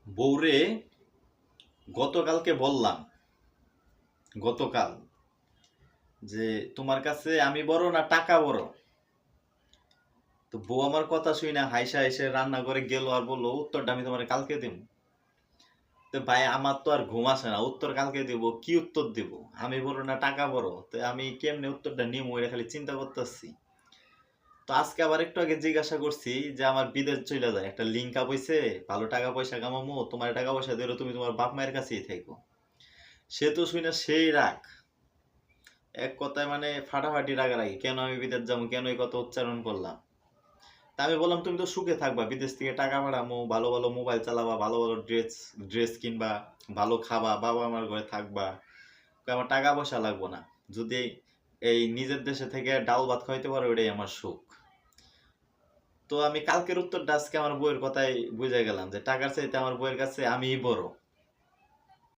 বউরে গতকালকে বললাম, গতকাল যে তোমার কাছে আমি বড় না টাকা বড়। তো বউ আমার কথা শুই না হাইসা এসে রান্না করে গেল আর বললো উত্তরটা আমি তোমার কালকে দেব। তো ভাই আমার তো আর ঘুম আসে না, উত্তর কালকে দেব, কি উত্তর দেব? আমি বড় না টাকা বড়, তো আমি কেমনে উত্তরটা নিব এটা খালি চিন্তা করতেছি। তো আজকে আবার একটু আগে জিজ্ঞাসা করছি যে আমার বিদেশ চলে যায়, একটা লিঙ্ক আপ হইছে, ভালো টাকা পয়সা কামামো, তোমার টাকা পয়সা দিলে তুমি তোমার বাপ মায়ের কাছেই থাকো। সে তো শুই না সেই রাগ, এক কথায় মানে ফাটাফাটি রাগারাগি, কেন আমি বিদেশ যাবো, কেন এই কথা উচ্চারণ করলাম। তা আমি বললাম তুমি তো সুখে থাকবা, বিদেশ থেকে টাকা পাঠামো, ভালো ভালো মোবাইল চালাবা, ভালো ভালো ড্রেস ড্রেস কিনবা, ভালো খাবা, বাবা আমার ঘরে থাকবা, কই আমার টাকা পয়সা লাগবো না। যদি এই নিজের দেশে থেকে ডাল ভাত খাইতে পারো এটাই আমার সুখ। তো আমি কালকের উত্তরটা আজকে আমার বইয়ের কথাই বুঝে গেলাম যে টাকার চাইতে আমার বইয়ের কাছে আমিই বড়।